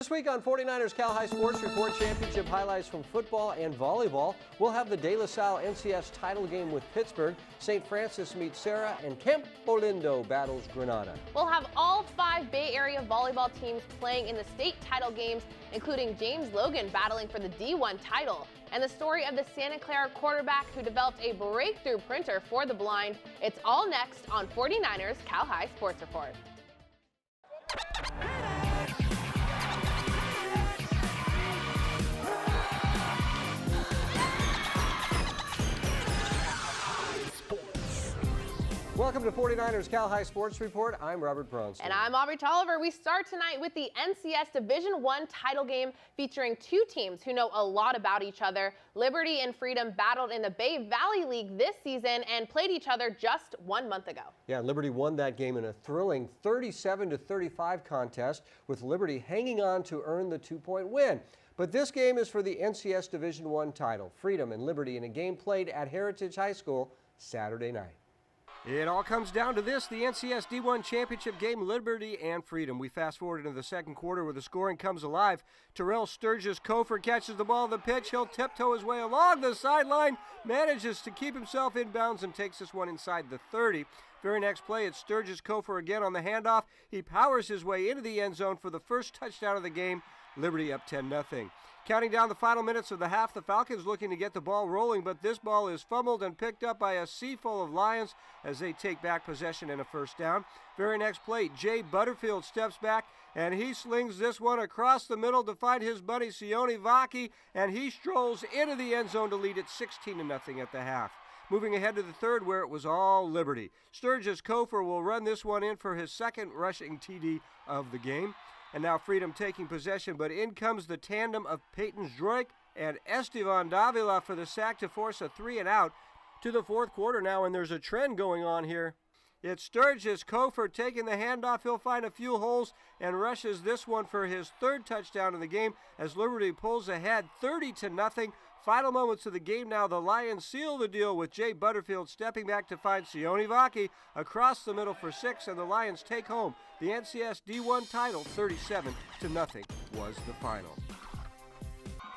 This week on 49ers Cal High Sports Report, championship highlights from football and volleyball. We'll have the De La Salle NCS title game with Pittsburgh. St. Francis meets Serra, and Campo Lindo battles Granada. We'll have all 5 Bay Area volleyball teams playing in the state title games, including James Logan battling for the D1 title, and the story of the Santa Clara quarterback who developed a breakthrough printer for the blind. It's all next on 49ers Cal High Sports Report. Welcome to 49ers Cal High Sports Report. I'm Robert Bronson. And I'm Aubrey Tolliver. We start tonight with the NCS Division I title game featuring 2 teams who know a lot about each other. Liberty and Freedom battled in the Bay Valley League this season and played each other just 1 month ago. Yeah, Liberty won that game in a thrilling 37-35 contest, with Liberty hanging on to earn the 2-point win. But this game is for the NCS Division I title. Freedom and Liberty in a game played at Heritage High School Saturday night. It all comes down to this, the NCS D1 championship game, Liberty and Freedom. We fast forward into the second quarter where the scoring comes alive. Terrell Sturgis-Kofer catches the ball on the pitch. He'll tiptoe his way along the sideline, manages to keep himself in bounds and takes this one inside the 30. Very next play, it's Sturgis-Kofer again on the handoff. He powers his way into the end zone for the first touchdown of the game. Liberty up 10-0. Counting down the final minutes of the half, the Falcons looking to get the ball rolling, but this ball is fumbled and picked up by a sea full of Lions as they take back possession and a first down. Very next play, Jay Butterfield steps back and he slings this one across the middle to find his buddy Sione Vaki, and he strolls into the end zone to lead it 16-0 at the half. Moving ahead to the third, where it was all Liberty. Sturgis-Kofer will run this one in for his second rushing TD of the game. And now Freedom taking possession, but in comes the tandem of Peyton Zdroik and Estevan Davila for the sack to force a 3-and-out to the fourth quarter now, and there's a trend going on here. It's Sturgis-Kofer taking the handoff. He'll find a few holes and rushes this one for his third touchdown of the game as Liberty pulls ahead 30-0. Final moments of the game now. The Lions seal the deal with Jay Butterfield stepping back to find Sione Vaki across the middle for 6, and the Lions take home the NCS D1 title. 37-0 was the final.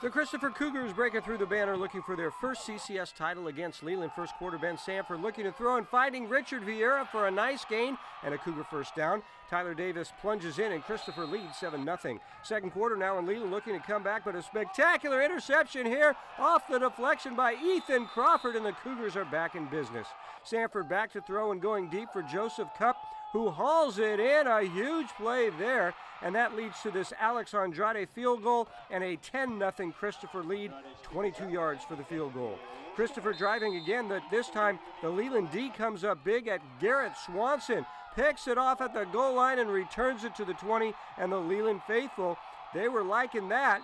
The Christopher Cougars breaking through the banner looking for their first CCS title against Leland. First quarter, Ben Sanford looking to throw and finding Richard Vieira for a nice gain and a Cougar first down. Tyler Davis plunges in and Christopher leads 7-0. Second quarter now, and Leland looking to come back, but a spectacular interception here off the deflection by Ethan Crawford, and the Cougars are back in business. Sanford back to throw and going deep for Joseph Cup, who hauls it in. A huge play there, and that leads to this Alex Andrade field goal and a 10-0 Christopher lead, 22 yards for the field goal. Christopher driving again, but this time the Leland D comes up big at Garrett Swanson, picks it off at the goal line and returns it to the 20, and the Leland faithful, they were liking that.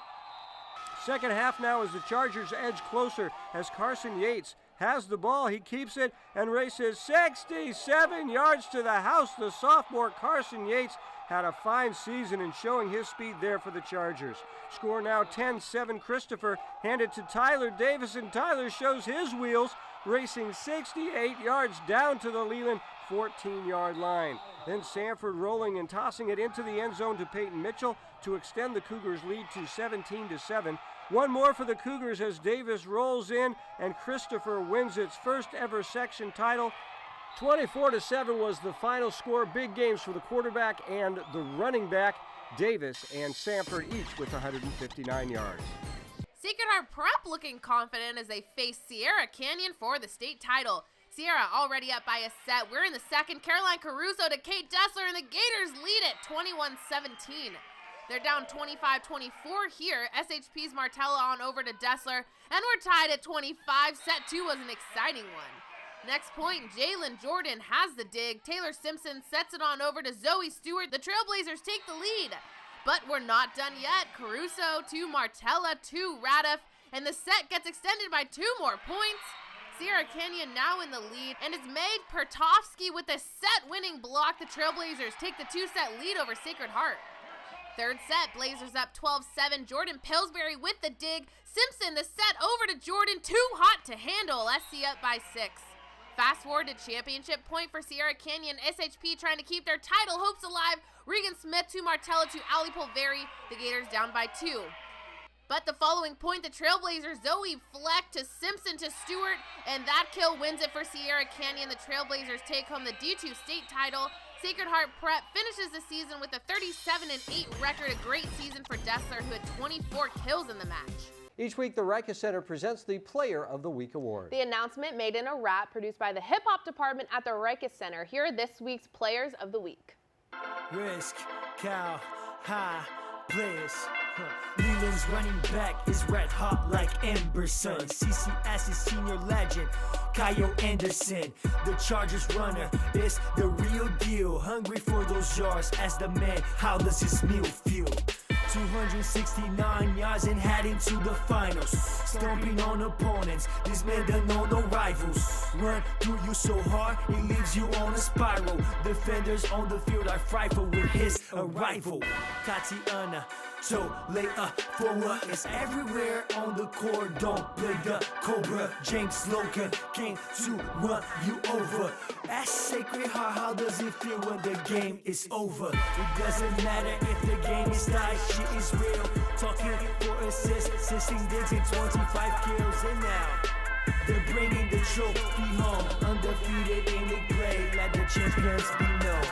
Second half now as the Chargers edge closer as Carson Yates has the ball. He keeps it and races 67 yards to the house. The sophomore Carson Yates had a fine season in showing his speed there for the Chargers. Score now 10-7 Christopher, handed to Tyler Davis, and Tyler shows his wheels, racing 68 yards down to the Leland 14-yard line. Then Sanford rolling and tossing it into the end zone to Peyton Mitchell to extend the Cougars' lead to 17-7. One more for the Cougars as Davis rolls in and Christopher wins its first ever section title. 24-7 was the final score. Big games for the quarterback and the running back. Davis and Sanford each with 159 yards. Sacred Heart Prep looking confident as they face Sierra Canyon for the state title. Sierra already up by a set. We're in the second. Caroline Caruso to Kate Dessler, and the Gators lead it 21-17. They're down 25-24 here. SHP's Martella on over to Dessler, and we're tied at 25. Set 2 was an exciting one. Next point, Jalen Jordan has the dig. Taylor Simpson sets it on over to Zoe Stewart. The Trailblazers take the lead. But we're not done yet. Caruso to Martella to Radiff, and the set gets extended by 2 more points. Sierra Canyon now in the lead, and it's Meg Pertovsky with a set-winning block. The Trailblazers take the 2-set lead over Sacred Heart. Third set, Blazers up 12-7. Jordan Pillsbury with the dig. Simpson the set over to Jordan. Too hot to handle. SC up by 6. Fast forward to championship point for Sierra Canyon. SHP trying to keep their title hopes alive. Regan Smith to Martella to Ali Pulveri. The Gators down by 2. But the following point, the Trailblazers, Zoe Fleck to Simpson to Stewart, and that kill wins it for Sierra Canyon. The Trailblazers take home the D2 state title. Sacred Heart Prep finishes the season with a 37-8 record, a great season for Dessler, who had 24 kills in the match. Each week, the Riker Center presents the Player of the Week award. The announcement made in a rap produced by the hip hop department at the Riker Center. Here are this week's Players of the Week. Risk, cow, high, players. Leland's running back is red hot like Emberson. CCS is senior legend, Kyle Anderson. The Chargers runner is the real deal. Hungry for those yards as the man, how does his meal feel? 269 yards and heading to the finals. Stomping on opponents, this man don't know no rivals. Run through you so hard, it leaves you on a spiral. Defenders on the field are frightful with his arrival. Tatiana, so lay up for what is everywhere on the court. Don't play the Cobra. James Logan came to run you over. At Sacred Heart, how does it feel when the game is over? It doesn't matter if the game is tied, shit is real. Talking for assists, 16 digs and 25 kills. And now they're bringing the trophy home. Undefeated in the play, let the champions be known.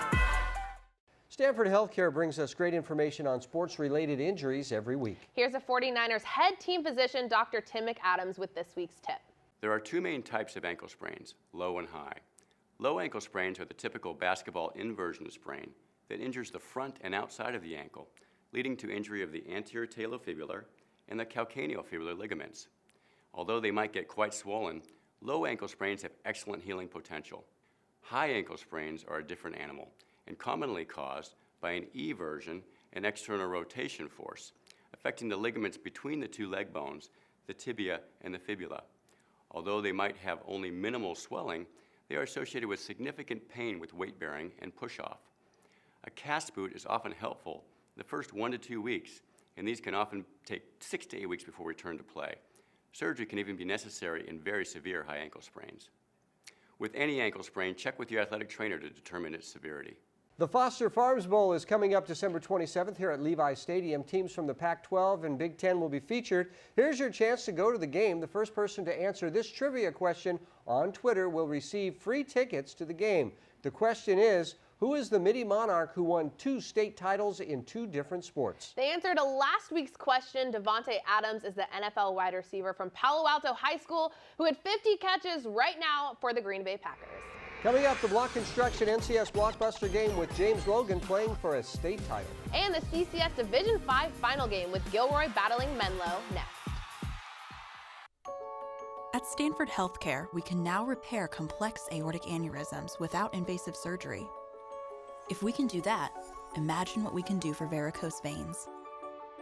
Stanford Healthcare brings us great information on sports-related injuries every week. Here's a 49ers head team physician, Dr. Tim McAdams, with this week's tip. There are two main types of ankle sprains, low and high. Low ankle sprains are the typical basketball inversion sprain that injures the front and outside of the ankle, leading to injury of the anterior talofibular and the calcaneofibular ligaments. Although they might get quite swollen, low ankle sprains have excellent healing potential. High ankle sprains are a different animal and commonly caused by an eversion and external rotation force, affecting the ligaments between the two leg bones, the tibia and the fibula. Although they might have only minimal swelling, they are associated with significant pain with weight bearing and push-off. A cast boot is often helpful the first 1 to 2 weeks, and these can often take 6 to 8 weeks before return to play. Surgery can even be necessary in very severe high ankle sprains. With any ankle sprain, check with your athletic trainer to determine its severity. The Foster Farms Bowl is coming up December 27th here at Levi Stadium. Teams from the Pac-12 and Big Ten will be featured. Here's your chance to go to the game. The first person to answer this trivia question on Twitter will receive free tickets to the game. The question is, who is the Mighty Monarch who won 2 state titles in 2 different sports? The answer to last week's question, Devontae Adams, is the NFL wide receiver from Palo Alto High School who had 50 catches right now for the Green Bay Packers. Coming up, the Block Construction NCS Blockbuster game with James Logan playing for a state title. And the CCS Division 5 final game with Gilroy battling Menlo next. At Stanford Healthcare, we can now repair complex aortic aneurysms without invasive surgery. If we can do that, imagine what we can do for varicose veins.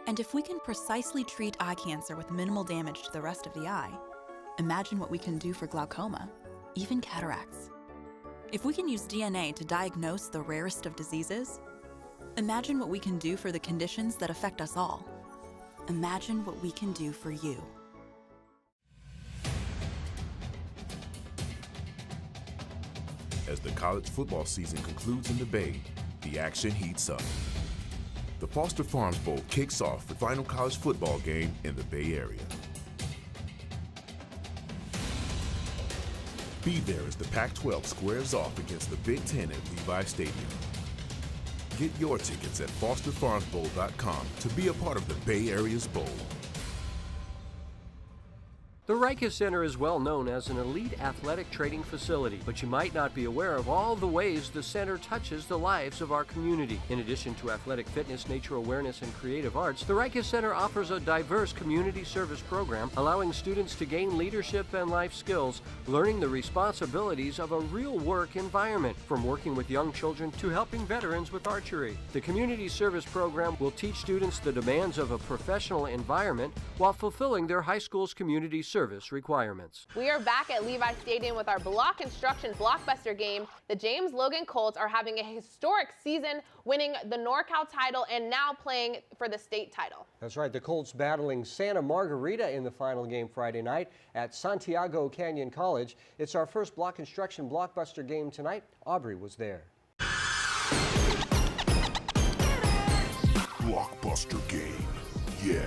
And if we can precisely treat eye cancer with minimal damage to the rest of the eye, imagine what we can do for glaucoma, even cataracts. If we can use DNA to diagnose the rarest of diseases, imagine what we can do for the conditions that affect us all. Imagine what we can do for you. As the college football season concludes in the Bay, the action heats up. The Foster Farms Bowl kicks off the final college football game in the Bay Area. Be there as the Pac-12 squares off against the Big Ten at Levi Stadium. Get your tickets at fosterfarmsbowl.com to be a part of the Bay Area's bowl. The Riker Center is well known as an elite athletic training facility, but you might not be aware of all the ways the center touches the lives of our community. In addition to athletic fitness, nature awareness, and creative arts, the Riker Center offers a diverse community service program, allowing students to gain leadership and life skills, learning the responsibilities of a real work environment, from working with young children to helping veterans with archery. The community service program will teach students the demands of a professional environment while fulfilling their high school's community service requirements. We are back at Levi Stadium with our Block Construction Blockbuster game. The James Logan Colts are having a historic season, winning the NorCal title and now playing for the state title. That's right, the Colts battling Santa Margarita in the final game Friday night at Santiago Canyon College. It's our first Block Construction Blockbuster game tonight. Aubrey was there. blockbuster game. Yeah.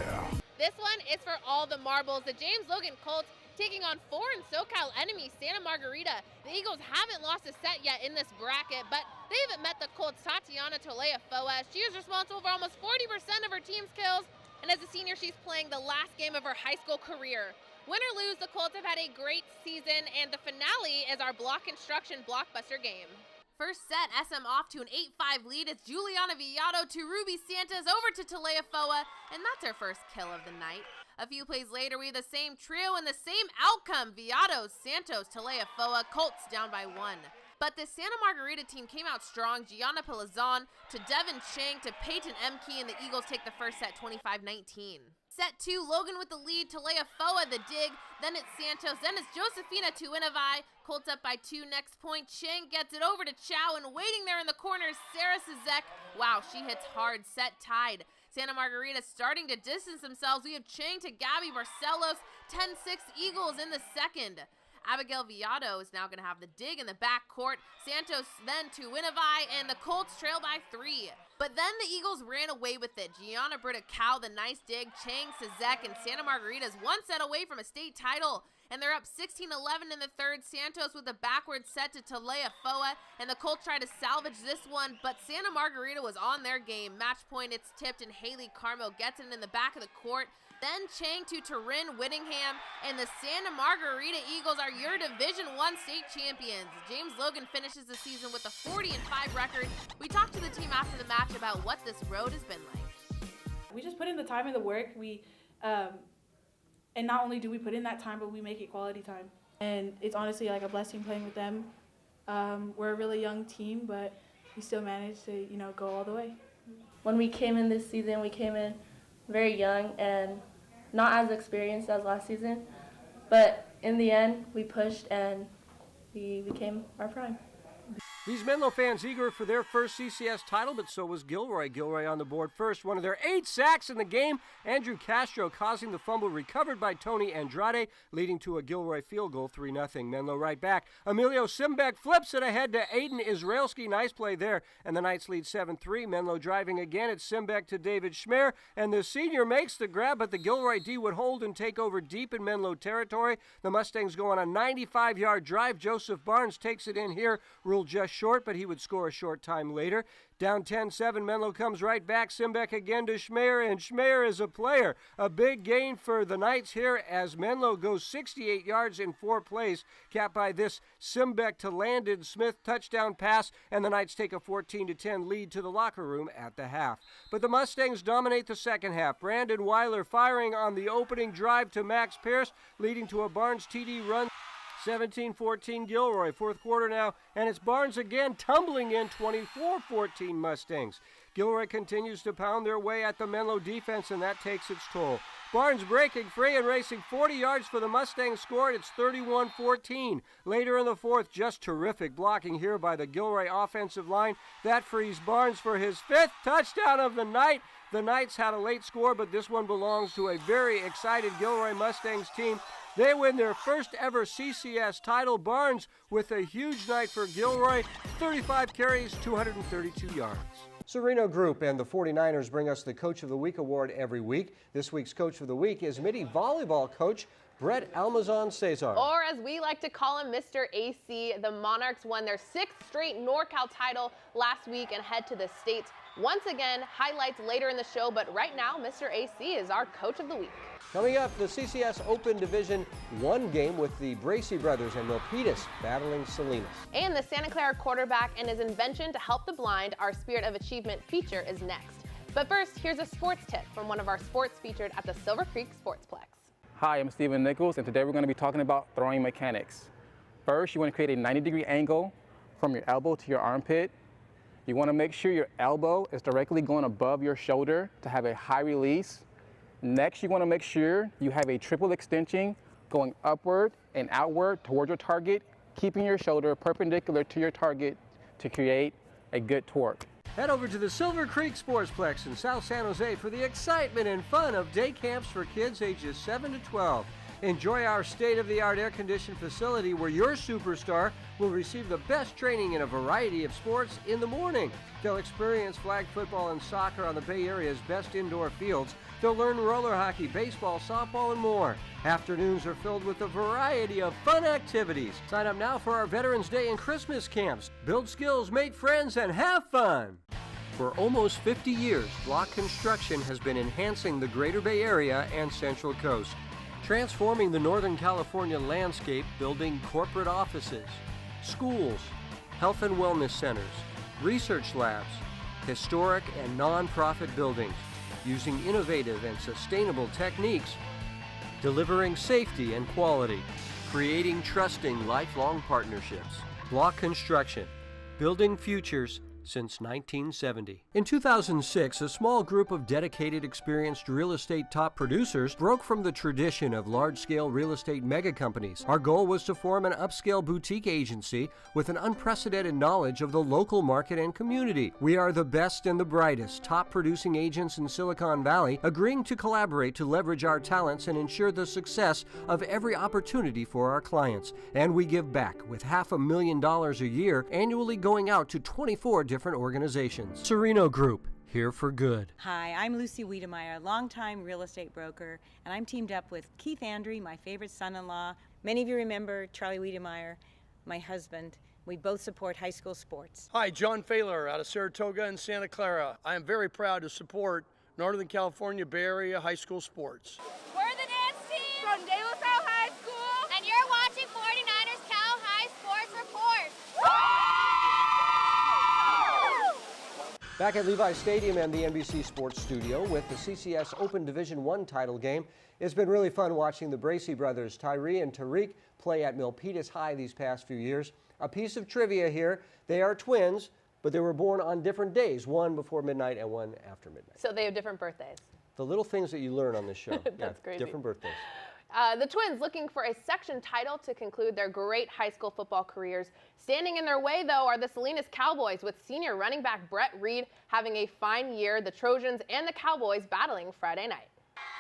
This one is for all the marbles. The James Logan Colts taking on foreign SoCal enemy Santa Margarita. The Eagles haven't lost a set yet in this bracket, but they haven't met the Colts' Tatiana Toleafoa. She is responsible for almost 40% of her team's kills, and as a senior, she's playing the last game of her high school career. Win or lose, the Colts have had a great season, and the finale is our block construction blockbuster game. First set, SM off to an 8-5 lead. It's Juliana Villado to Ruby Santos over to Toleafoa, and that's her first kill of the night. A few plays later, we have the same trio and the same outcome. Villado, Santos, Toleafoa, Colts down by 1. But the Santa Margarita team came out strong. Gianna Pelazon to Devin Chang to Peyton Emke, and the Eagles take the first set 25-19. Set 2, Logan with the lead, Toleafoa the dig, then it's Santos, then it's Josefina Tuinavai. Colts up by 2, next point, Chang gets it over to Chow, and waiting there in the corner is Sarah Sizek. Wow, she hits hard, set tied. Santa Margarita starting to distance themselves. We have Chang to Gabby Barcelos, 10-6 Eagles in the second. Abigail Villado is now going to have the dig in the backcourt. Santos then to Winnevai, and the Colts trail by 3. But then the Eagles ran away with it. Gianna Britta Cow, the nice dig, Chang, Sizek, and Santa Margarita's one set away from a state title. And they're up 16-11 in the third. Santos with a backward set to Toleafoa, and the Colts try to salvage this one, but Santa Margarita was on their game. Match point, it's tipped, and Haley Carmo gets it in the back of the court. Then Chang to Taryn Whittingham, and the Santa Margarita Eagles are your Division I state champions. James Logan finishes the season with a 40-5 record. We talked to the team after the match about what this road has been like. We just put in the time and the work. And not only do we put in that time, but we make it quality time. And it's honestly like a blessing playing with them. We're a really young team, but we still managed to, go all the way. When we came in this season, we came in very young and not as experienced as last season. But in the end, we pushed and we became our prime. These Menlo fans eager for their first CCS title, but so was Gilroy. Gilroy on the board first. One of their 8 sacks in the game. Andrew Castro causing the fumble, recovered by Tony Andrade, leading to a Gilroy field goal, 3-0. Menlo right back. Emilio Simbeck flips it ahead to Aiden Israelski. Nice play there, and the Knights lead 7-3. Menlo driving again. It's Simbeck to David Schmeer, and the senior makes the grab, but the Gilroy D would hold and take over deep in Menlo territory. The Mustangs go on a 95-yard drive. Joseph Barnes takes it in here, ruled just short, but he would score a short time later. Down 10-7, Menlo comes right back. Simbeck again to Schmeer, and Schmeer is a player. A big gain for the Knights here as Menlo goes 68 yards in 4 plays, capped by this Simbeck to Landon Smith touchdown pass, and the Knights take a 14-10 lead to the locker room at the half. But the Mustangs dominate the second half. Brandon Weiler firing on the opening drive to Max Pierce, leading to a Barnes TD run. 17-14 Gilroy, fourth quarter now, and it's Barnes again tumbling in, 24-14 Mustangs. Gilroy continues to pound their way at the Menlo defense, and that takes its toll. Barnes breaking free and racing 40 yards for the Mustangs scored. It's 31-14. Later in the fourth, just terrific blocking here by the Gilroy offensive line. That frees Barnes for his 5th touchdown of the night. The Knights had a late score, but this one belongs to a very excited Gilroy Mustangs team. They win their first ever CCS title. Barnes with a huge night for Gilroy, 35 carries, 232 yards. Sereno Group and the 49ers bring us the Coach of the Week award every week. This week's Coach of the Week is Midi volleyball coach Brett Almazan Cesar. Or as we like to call him, Mr. AC. The Monarchs won their 6th straight NorCal title last week and head to the States once again. Highlights later in the show, but right now, Mr. AC is our Coach of the Week. Coming up, the CCS Open Division 1 game with the Bracey brothers and Milpitas battling Salinas. And the Santa Clara quarterback and his invention to help the blind, our Spirit of Achievement feature is next. But first, here's a sports tip from one of our sports featured at the Silver Creek Sportsplex. Hi, I'm Stephen Nichols, and today we're going to be talking about throwing mechanics. First, you want to create a 90-degree angle from your elbow to your armpit. You want to make sure your elbow is directly going above your shoulder to have a high release. Next, you want to make sure you have a triple extension going upward and outward towards your target, keeping your shoulder perpendicular to your target to create a good torque. Head over to the Silver Creek Sportsplex in South San Jose for the excitement and fun of day camps for kids ages 7 to 12. Enjoy our state-of-the-art air-conditioned facility where your superstar will receive the best training in a variety of sports in the morning. They'll experience flag football and soccer on the Bay Area's best indoor fields. They'll learn roller hockey, baseball, softball, and more. Afternoons are filled with a variety of fun activities. Sign up now for our Veterans Day and Christmas camps. Build skills, make friends, and have fun. For almost 50 years, Block Construction has been enhancing the Greater Bay Area and Central Coast, transforming the Northern California landscape, building corporate offices, schools, health and wellness centers, research labs, historic and nonprofit buildings, using innovative and sustainable techniques, delivering safety and quality, creating trusting lifelong partnerships. Block Construction, building futures since 1970. In 2006, a small group of dedicated, experienced real estate top producers broke from the tradition of large-scale real estate mega companies. Our goal was to form an upscale boutique agency with an unprecedented knowledge of the local market and community. We are the best and the brightest top producing agents in Silicon Valley, agreeing to collaborate to leverage our talents and ensure the success of every opportunity for our clients. And we give back with $500,000 a year annually, going out to 24 different organizations. Sereno Group, here for good. Hi, I'm Lucy Wiedemeyer, longtime real estate broker, and I'm teamed up with Keith Andry, my favorite son-in-law. Many of you remember Charlie Wiedemeyer, my husband. We both support high school sports. Hi, John Failer out of Saratoga and Santa Clara. I am very proud to support Northern California Bay Area high school sports. We're the dance team from De La Salle High School, and you're watching 49ers Cal High Sports Report. Back at Levi Stadium and the NBC Sports Studio with the CCS Open Division I title game. It's been really fun watching the Bracey brothers, Tyree and Tariq, play at Milpitas High these past few years. A piece of trivia here, they are twins, but they were born on different days, one before midnight and one after midnight. So they have different birthdays. The little things that you learn on this show. That's crazy. Different birthdays. The Twins looking for a section title to conclude their great high school football careers. Standing in their way, though, are the Salinas Cowboys, with senior running back Brett Reed having a fine year. The Trojans and the Cowboys battling Friday night.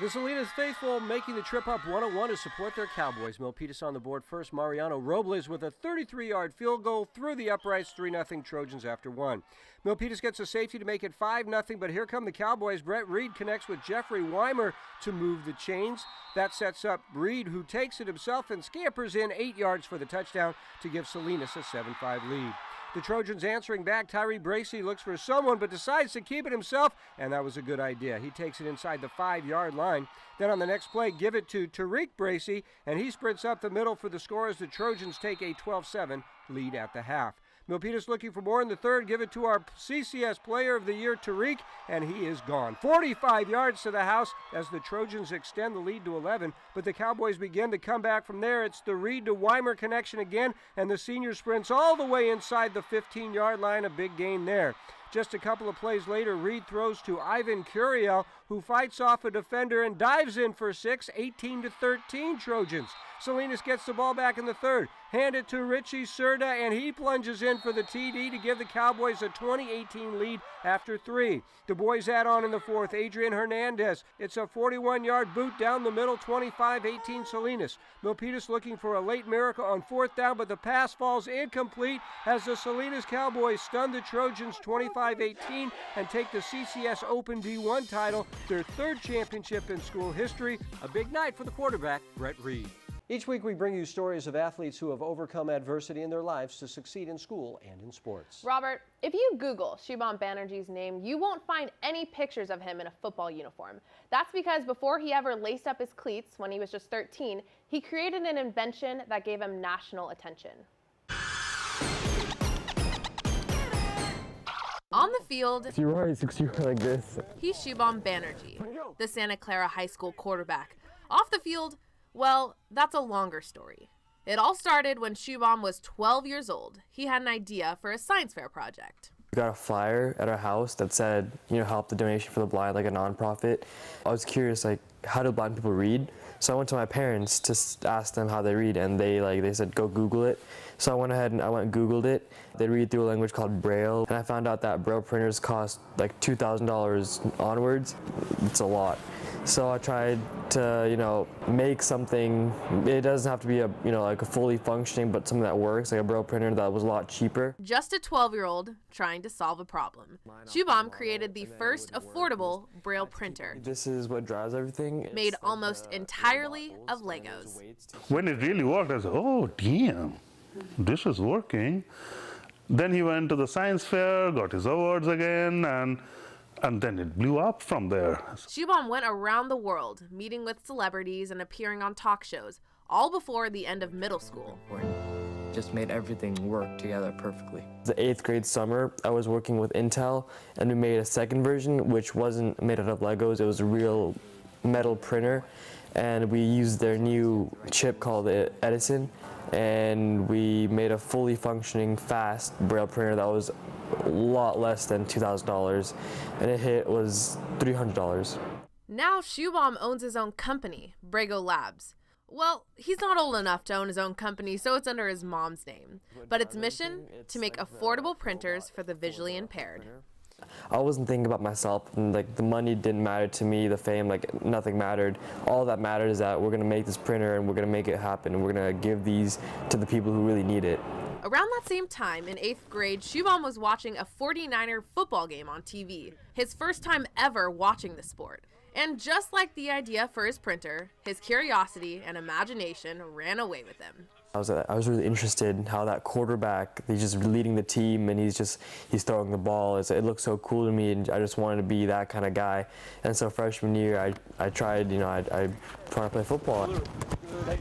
The Salinas faithful making the trip up 101 to support their Cowboys. Milpitas on the board first. Mariano Robles with a 33-yard field goal through the uprights. 3-0 Trojans after one. Milpitas gets a safety to make it 5-0, but here come the Cowboys. Brett Reed connects with Jeffrey Weimer to move the chains. That sets up Reed, who takes it himself and scampers in 8 yards for the touchdown to give Salinas a 7-5 lead. The Trojans answering back. Tyree Bracey looks for someone but decides to keep it himself, and that was a good idea. He takes it inside the 5-yard line. Then on the next play, give it to Tariq Bracey, and he sprints up the middle for the score as the Trojans take a 12-7 lead at the half. Milpitas looking for more in the third. Give it to our CCS Player of the Year, Tariq, and he is gone. 45 yards to the house as the Trojans extend the lead to 11, but the Cowboys begin to come back from there. It's the Reed to Weimer connection again, and the senior sprints all the way inside the 15-yard line. A big gain there. Just a couple of plays later, Reed throws to Ivan Curiel, who fights off a defender and dives in for 6, 18-13 Trojans. Salinas gets the ball back in the third. Hand it to Richie Serda, and he plunges in for the TD to give the Cowboys a 20-18 lead after 3. The boys add on in the fourth. Adrian Hernandez. It's a 41-yard boot down the middle, 25-18 Salinas. Milpitas looking for a late miracle on fourth down, but the pass falls incomplete as the Salinas Cowboys stun the Trojans 25-18 and take the CCS Open D1 title, their third championship in school history. A big night for the quarterback, Brett Reed. Each week we bring you stories of athletes who have overcome adversity in their lives to succeed in school and in sports. Robert, if you Google Shubham Banerjee's name, you won't find any pictures of him in a football uniform. That's because before he ever laced up his cleats when he was just 13, he created an invention that gave him national attention. On the field, you're like this. He's Shubham Banerjee, the Santa Clara High School quarterback. Off the field, well, that's a longer story. It all started when Shubham was 12 years old. He had an idea for a science fair project. We got a flyer at our house that said, help the donation for the blind, like a nonprofit. I was curious, how do blind people read? So I went to my parents to ask them how they read, and they said, go Google it. So I went ahead and and Googled it. They read through a language called Braille, and I found out that Braille printers cost like $2,000 onwards. It's a lot. So I tried to, make something. It doesn't have to be like a fully functioning, but something that works, like a Braille printer that was a lot cheaper. Just a 12-year-old trying to solve a problem. Shubham created the first affordable Braille printer. This is what drives everything. Made almost entirely of Legos. When it really worked, I said, oh, damn, this is working. Then he went to the science fair, got his awards again, and then it blew up from there. Shubham went around the world, meeting with celebrities and appearing on talk shows, all before the end of middle school. Just made everything work together perfectly. The 8th grade summer, I was working with Intel, and we made a second version, which wasn't made out of Legos. It was a real metal printer, and we used their new chip called the Edison, and we made a fully functioning, fast Braille printer that was a lot less than $2,000, and it hit was $300. Now Shubham owns his own company, Brago Labs. Well, he's not old enough to own his own company, so it's under his mom's name. But its mission, to make affordable printers for the visually impaired. I wasn't thinking about myself, and like the money didn't matter to me, the fame, like nothing mattered. All that mattered is that we're gonna make this printer and we're gonna make it happen, and we're gonna give these to the people who really need it. Around that same time, in 8th grade, Shubham was watching a 49er football game on TV, his first time ever watching the sport. And just like the idea for his printer, his curiosity and imagination ran away with him. I was really interested in how that quarterback, he's just leading the team and he's throwing the ball. It looked so cool to me, and I just wanted to be that kind of guy. And so freshman year, I tried, I tried to play football.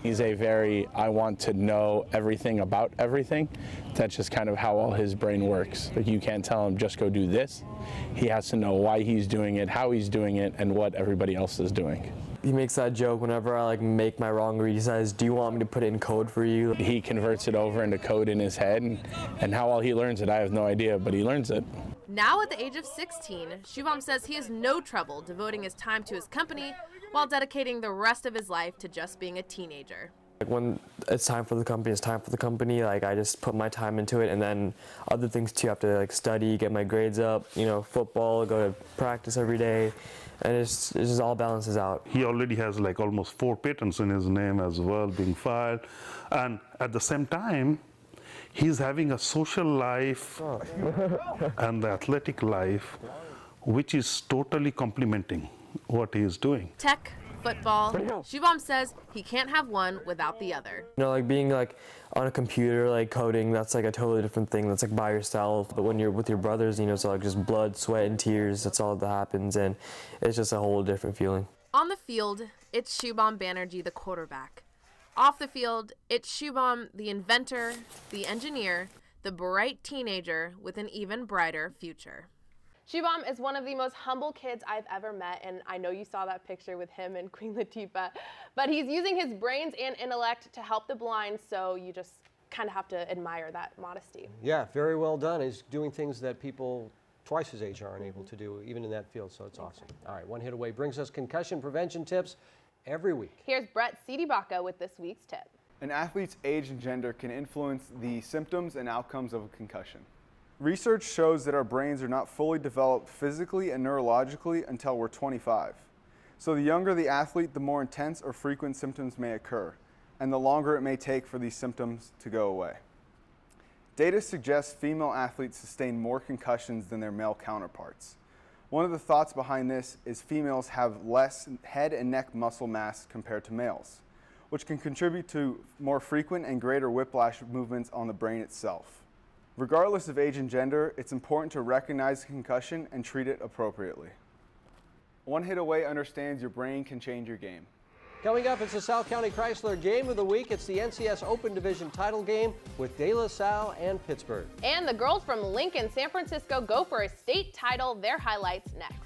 He's I want to know everything about everything. That's just kind of how all his brain works. Like, you can't tell him just go do this. He has to know why he's doing it, how he's doing it, and what everybody else is doing. He makes that joke whenever I make my wrong read. He says, do you want me to put it in code for you? He converts it over into code in his head, and how well he learns it, I have no idea, but he learns it. Now at the age of 16, Shubham says he has no trouble devoting his time to his company while dedicating the rest of his life to just being a teenager. When it's time for the company, it's time for the company. I just put my time into it, and then other things too. I have to study, get my grades up, football, go to practice every day, and it just all balances out. He already has almost 4 patents in his name as well being filed, and at the same time, he's having a social life and the athletic life, which is totally complementing what he is doing. Tech, football. Shubham says he can't have one without the other. Being on a computer, coding, that's a totally different thing. That's by yourself. But when you're with your brothers, it's just blood, sweat, and tears. That's all that happens, and it's just a whole different feeling. On the field, it's Shubham Banerjee, the quarterback. Off the field, it's Shubham, the inventor, the engineer, the bright teenager with an even brighter future. Shubham is one of the most humble kids I've ever met, and I know you saw that picture with him and Queen Latifah, but he's using his brains and intellect to help the blind, so you just kind of have to admire that modesty. Yeah, very well done. He's doing things that people twice his age aren't able to do, even in that field, so it's awesome. All right, One Hit Away brings us concussion prevention tips every week. Here's Brett Siedibaka with this week's tip. An athlete's age and gender can influence the symptoms and outcomes of a concussion. Research shows that our brains are not fully developed physically and neurologically until we're 25. So the younger the athlete, the more intense or frequent symptoms may occur, and the longer it may take for these symptoms to go away. Data suggests female athletes sustain more concussions than their male counterparts. One of the thoughts behind this is females have less head and neck muscle mass compared to males, which can contribute to more frequent and greater whiplash movements on the brain itself. Regardless of age and gender, it's important to recognize concussion and treat it appropriately. One Hit Away understands your brain can change your game. Coming up, it's the South County Chrysler Game of the Week. It's the NCS Open Division title game with De La Salle and Pittsburgh. And the girls from Lincoln, San Francisco go for a state title. Their highlights next.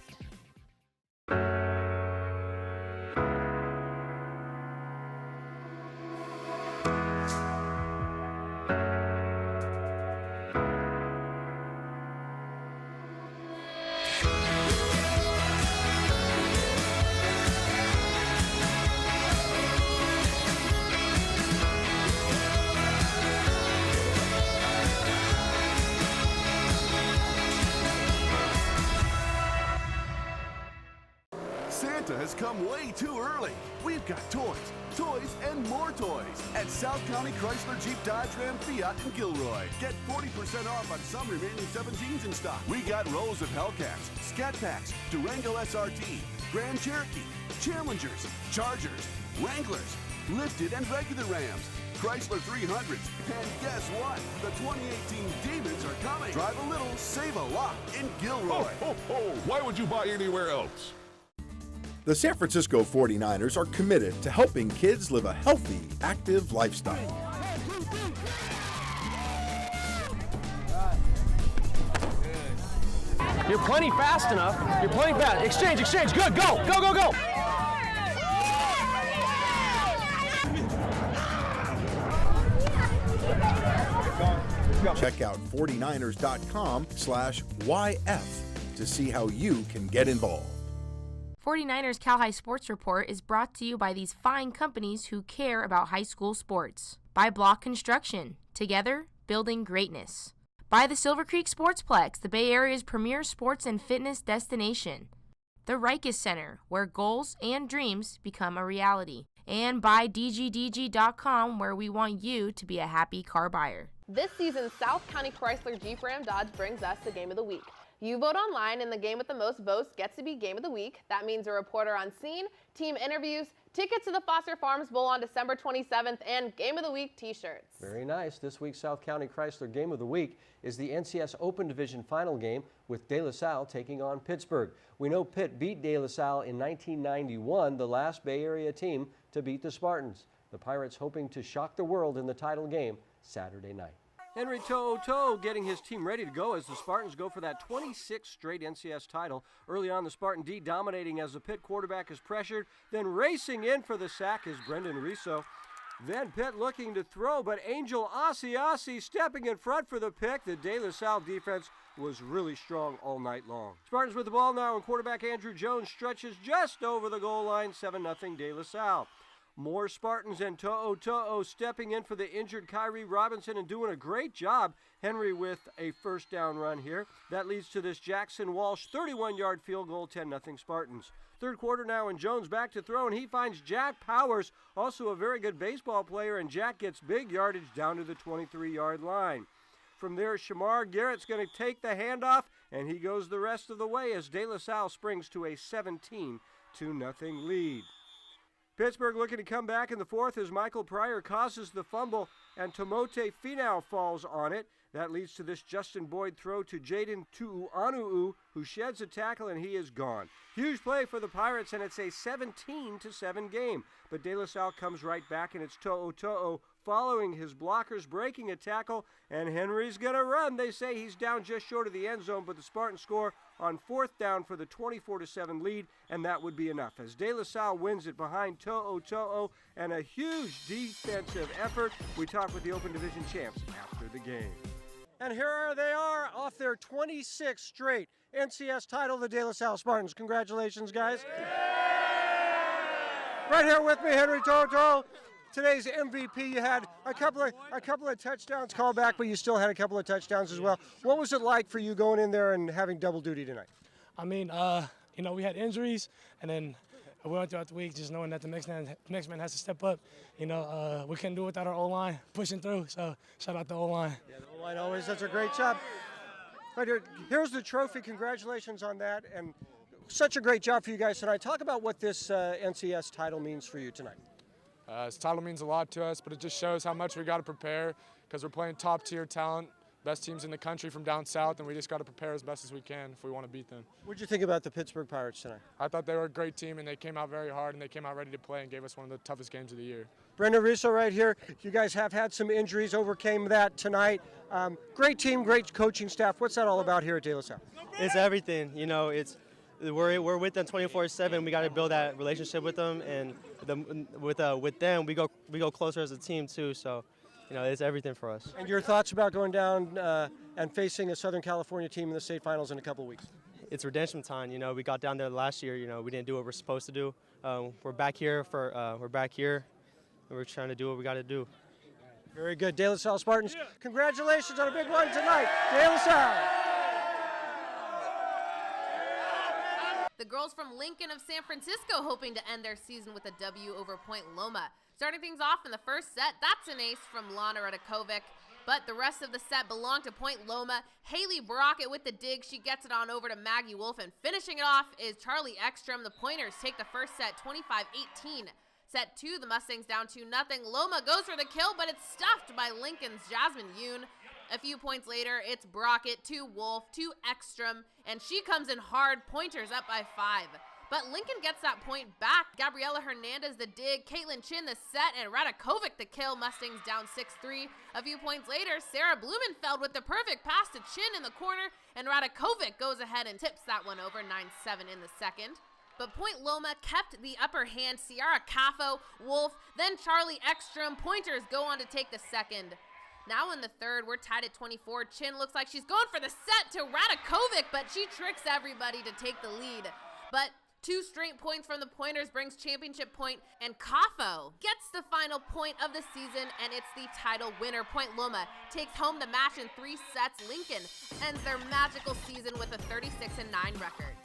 come way too early. We've got toys, toys, and more toys at South County Chrysler Jeep Dodge Ram Fiat in Gilroy. Get 40% off on some remaining 17s in stock. We got rows of Hellcats, Scat Packs, Durango SRT, Grand Cherokee, Challengers, Chargers, Wranglers, lifted and regular Rams, Chrysler 300s, and guess what? The 2018 Demons are coming. Drive a little, save a lot in Gilroy. Ho, ho, ho. Why would you buy anywhere else? The San Francisco 49ers are committed to helping kids live a healthy, active lifestyle. You're plenty fast enough. You're plenty fast. Exchange, exchange. Good. Go, go, go, go. Check out 49ers.com/YF to see how you can get involved. 49ers Cal High Sports Report is brought to you by these fine companies who care about high school sports. By Block Construction, together building greatness. By the Silver Creek Sportsplex, the Bay Area's premier sports and fitness destination. The Rikers Center, where goals and dreams become a reality. And by DGDG.com, where we want you to be a happy car buyer. This season, South County Chrysler Jeep Ram Dodge brings us the Game of the Week. You vote online, and the game with the most votes gets to be Game of the Week. That means a reporter on scene, team interviews, tickets to the Foster Farms Bowl on December 27th, and Game of the Week t-shirts. Very nice. This week's South County Chrysler Game of the Week is the NCS Open Division final game with De La Salle taking on Pittsburgh. We know Pitt beat De La Salle in 1991, the last Bay Area team to beat the Spartans. The Pirates hoping to shock the world in the title game Saturday night. Henry To'oTo'o getting his team ready to go as the Spartans go for that 26th straight NCS title. Early on, the Spartan D dominating as the Pitt quarterback is pressured. Then racing in for the sack is Brendan Riso. Then Pitt looking to throw, but Angel Asiasi stepping in front for the pick. The De La Salle defense was really strong all night long. Spartans with the ball now, and quarterback Andrew Jones stretches just over the goal line, 7-0 De La Salle. More Spartans and To'oTo'o stepping in for the injured Kyrie Robinson and doing a great job. Henry with a first down run here. That leads to this Jackson Walsh 31-yard field goal, 10-0 Spartans. Third quarter now, and Jones back to throw, and he finds Jack Powers, also a very good baseball player, and Jack gets big yardage down to the 23-yard line. From there, Shamar Garrett's going to take the handoff, and he goes the rest of the way as De La Salle springs to a 17-0 lead. Pittsburgh looking to come back in the fourth as Michael Pryor causes the fumble and Tomote Finau falls on it. That leads to this Justin Boyd throw to Jaden Tu'uanu'u, who sheds a tackle and he is gone. Huge play for the Pirates, and it's a 17-7 game. But De La Salle comes right back, and it's To'oTo'o following his blockers, breaking a tackle, and Henry's going to run. They say he's down just short of the end zone, but the Spartans score on fourth down for the 24-7 lead, and that would be enough as De La Salle wins it behind To'oTo'o and a huge defensive effort. We talk with the Open Division champs after the game. And here they are off their 26th straight NCS title, the De La Salle Spartans. Congratulations, guys. Right here with me, Henry To'oTo'o. Today's MVP, you had a couple of touchdowns called back, but you still had a couple of touchdowns as well. What was it like for you going in there and having double duty tonight? I mean, we had injuries, and then we went throughout the week just knowing that the next man has to step up. We couldn't do it without our O-line pushing through, so shout out the O-line. Yeah, the O-line always does a great job. Right here, here's the trophy. Congratulations on that, and such a great job for you guys tonight. Talk about what this NCS title means for you tonight. This title means a lot to us, but it just shows how much we got to prepare because we're playing top-tier talent, best teams in the country from down south, and we just got to prepare as best as we can if we want to beat them. What did you think about the Pittsburgh Pirates tonight? I thought they were a great team, and they came out very hard, and they came out ready to play and gave us one of the toughest games of the year. Brendan Riso right here. You guys have had some injuries, overcame that tonight. Great team, great coaching staff. What's that all about here at De La Salle? It's everything. We're with them 24/7. We got to build that relationship with them, and with them we go closer as a team too. So, it's everything for us. And your thoughts about going down and facing a Southern California team in the state finals in a couple of weeks? It's redemption time. We got down there last year. We didn't do what we're supposed to do. We're back here and we're trying to do what we got to do. Very good, De La Salle Spartans. Congratulations on a big one tonight, De La Salle. The girls from Lincoln of San Francisco hoping to end their season with a W over Point Loma. Starting things off in the first set, that's an ace from Lana Radakovic. But the rest of the set belonged to Point Loma. Haley Brockett with the dig. She gets it on over to Maggie Wolf. And finishing it off is Charlie Ekstrom. The Pointers take the first set 25-18. Set 2, the Mustangs down 2-0. Loma goes for the kill, but it's stuffed by Lincoln's Jasmine Yoon. A few points later, it's Brockett to Wolf to Ekstrom. And she comes in hard. Pointers up by 5. But Lincoln gets that point back. Gabriela Hernandez the dig, Caitlin Chin the set, and Radakovic the kill. Mustangs down 6-3. A few points later, Sarah Blumenfeld with the perfect pass to Chin in the corner, and Radakovic goes ahead and tips that one over 9-7 in the second. But Point Loma kept the upper hand. Ciara Caffo, Wolf, then Charlie Ekstrom. Pointers go on to take the second. Now in the third, we're tied at 24. Chin looks like she's going for the set to Radakovic, but she tricks everybody to take the lead. But 2 straight points from the Pointers brings championship point, and Caffo gets the final point of the season, and it's the title winner. Point Loma takes home the match in 3 sets. Lincoln ends their magical season with a 36-9 record.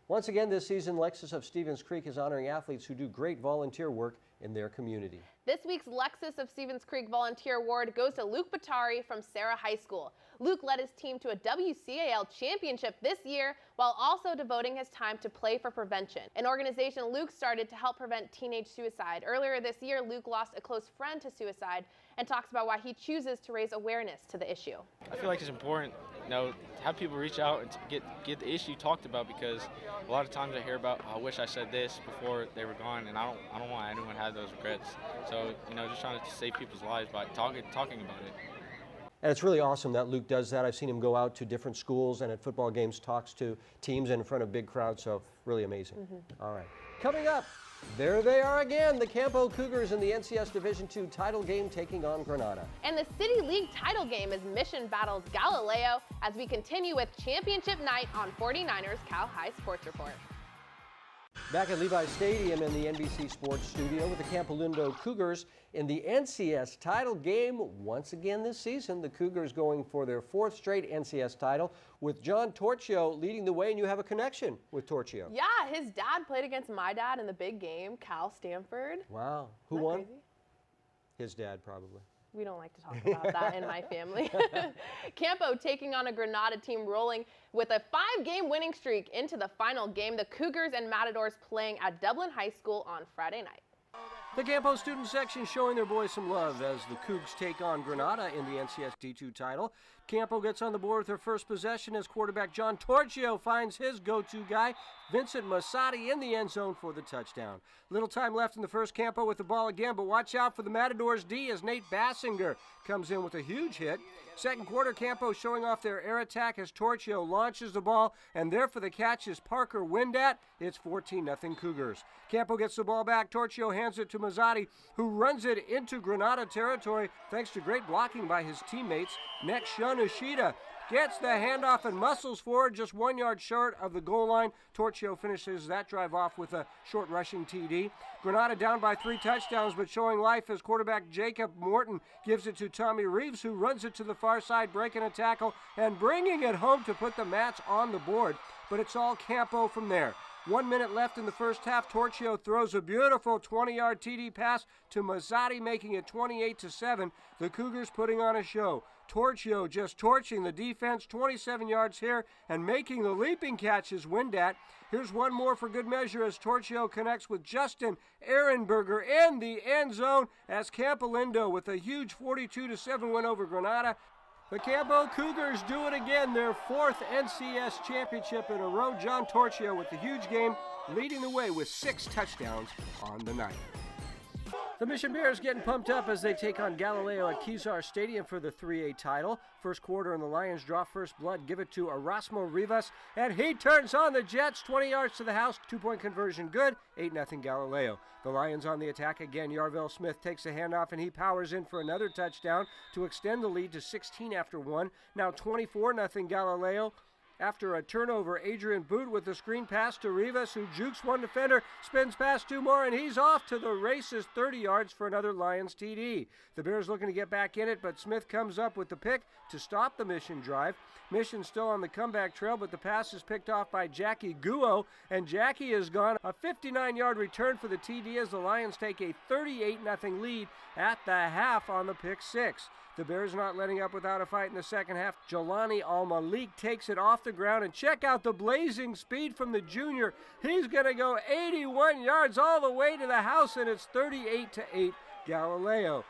Once again this season, Lexus of Stevens Creek is honoring athletes who do great volunteer work in their community. This week's Lexus of Stevens Creek Volunteer Award goes to Luke Batari from Sarah High School. Luke led his team to a WCAL championship this year while also devoting his time to Play for Prevention, an organization Luke started to help prevent teenage suicide. Earlier this year, Luke lost a close friend to suicide and talks about why he chooses to raise awareness to the issue. I feel like it's important, to have people reach out and to get the issue talked about, because a lot of times I hear about, I wish I said this before they were gone, and I don't want anyone to have those regrets. So, just trying to save people's lives by talking about it. And it's really awesome that Luke does that. I've seen him go out to different schools and at football games talks to teams and in front of big crowds, so really amazing. All right. Coming up, there they are again, the Campo Cougars in the NCS Division II title game taking on Granada. And the City League title game is Mission battles Galileo as we continue with championship night on 49ers Cal High Sports Report. Back at Levi Stadium in the NBC Sports studio with the Campolindo Cougars in the NCS title game once again this season. The Cougars going for their 4th straight NCS title with John Torchio leading the way, and you have a connection with Torchio. Yeah, his dad played against my dad in the big game, Cal Stanford. Wow. Who won? Crazy? His dad, probably. We don't like to talk about that in my family. Campo taking on a Granada team rolling with a 5-game winning streak into the final game. The Cougars and Matadors playing at Dublin High School on Friday night. The Campo student section showing their boys some love as the Cougs take on Granada in the NCS D2 title. Campo gets on the board with their first possession as quarterback John Torchio finds his go-to guy, Vincent Masati, in the end zone for the touchdown. Little time left in the first. Campo with the ball again, but watch out for the Matadors D as Nate Bassinger comes in with a huge hit. Second quarter, Campo showing off their air attack as Torchio launches the ball, and there for the catch is Parker Windat. It's 14-0 Cougars. Campo gets the ball back. Torchio hands it to Mazzati, who runs it into Granada territory thanks to great blocking by his teammates. Next, Shun Ishida gets the handoff and muscles forward just 1 yard short of the goal line. Torchio finishes that drive off with a short rushing TD. Granada down by 3 touchdowns, but showing life as quarterback Jacob Morton gives it to Tommy Reeves, who runs it to the far side, breaking a tackle and bringing it home to put the Mats on the board. But it's all Campo from there. 1 minute left in the first half. Torchio throws a beautiful 20-yard TD pass to Mazzati, making it 28-7. The Cougars putting on a show. Torchio just torching the defense, 27 yards here, and making the leaping catch is Windat. Here's one more for good measure as Torchio connects with Justin Ehrenberger in the end zone as Campolindo with a huge 42-7 win over Granada. The Campo Cougars do it again, their 4th NCS championship in a row. John Torchio with the huge game, leading the way with 6 touchdowns on the night. The Mission Bears getting pumped up as they take on Galileo at Kezar Stadium for the 3A title. First quarter and the Lions draw first blood, give it to Erasmo Rivas, and he turns on the Jets, 20 yards to the house, 2-point conversion good, 8-0 Galileo. The Lions on the attack again. Yarvell Smith takes a handoff and he powers in for another touchdown to extend the lead to 16 after 1. Now 24-0 Galileo. After a turnover, Adrian Boot with the screen pass to Rivas, who jukes one defender, spins past two more, and he's off to the races 30 yards for another Lions TD. The Bears looking to get back in it, but Smith comes up with the pick to stop the Mission drive. Mission still on the comeback trail, but the pass is picked off by Jackie Guo, and Jackie is gone. A 59-yard return for the TD as the Lions take a 38-0 lead at the half on the pick six. The Bears not letting up without a fight in the second half. Jelani Al-Malik takes it off the ground, and check out the blazing speed from the junior. He's going to go 81 yards all the way to the house, and it's 38-8 Galileo.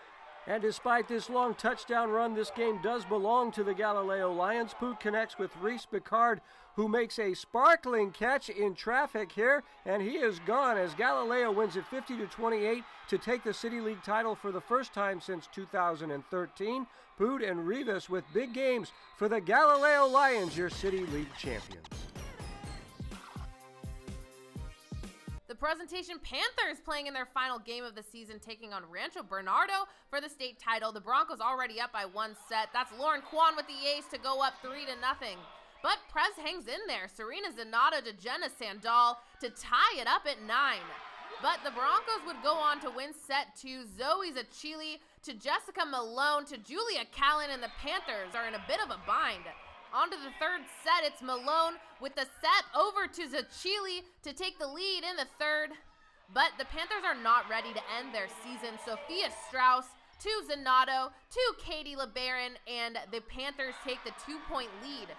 And despite this long touchdown run, this game does belong to the Galileo Lions. Poot connects with Reese Picard, who makes a sparkling catch in traffic here, and he is gone as Galileo wins it 50-28 to take the City League title for the first time since 2013. Poot and Rivas with big games for the Galileo Lions, your City League champions. The Presentation Panthers playing in their final game of the season, taking on Rancho Bernardo for the state title. The Broncos already up by one set. That's Lauren Kwan with the ace to go up 3-0. But Prez hangs in there. Serena Zanata to Jenna Sandal to tie it up at 9. But the Broncos would go on to win set 2. Zoe Zachili to Jessica Malone to Julia Callan, and the Panthers are in a bit of a bind. On to the third set, it's Malone with the set over to Zachili to take the lead in the third. But the Panthers are not ready to end their season. Sophia Strauss to Zanato to Katie LeBaron, and the Panthers take the 2-point lead.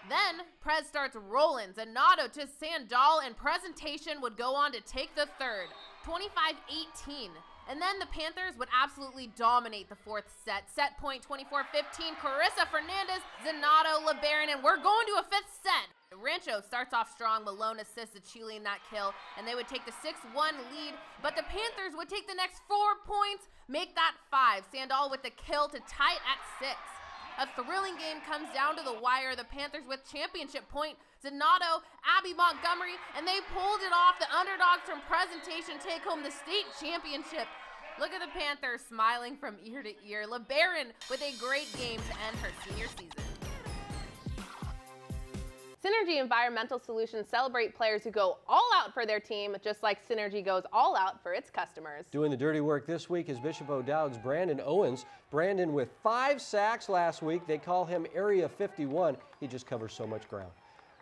Then Prez starts rolling. Zanato to Sandal, and Presentation would go on to take the third, 25-18. And then the Panthers would absolutely dominate the fourth set. Set point 24-15, Carissa Fernandez, Zanato, LeBaron, and we're going to a fifth set. Rancho starts off strong. Malone assists Chile in that kill, and they would take the 6-1 lead. But the Panthers would take the next 4 points, make that 5. Sandal with the kill to tie it at 6. A thrilling game comes down to the wire. The Panthers with championship point. Zanato, Abby Montgomery, and they pulled it off. The underdogs from Presentation take home the state championship. Look at the Panthers smiling from ear to ear. LeBaron with a great game to end her senior season. Synergy Environmental Solutions celebrate players who go all out for their team, just like Synergy goes all out for its customers. Doing the dirty work this week is Bishop O'Dowd's Brandon Owens. Brandon with 5 sacks last week. They call him Area 51. He just covers so much ground.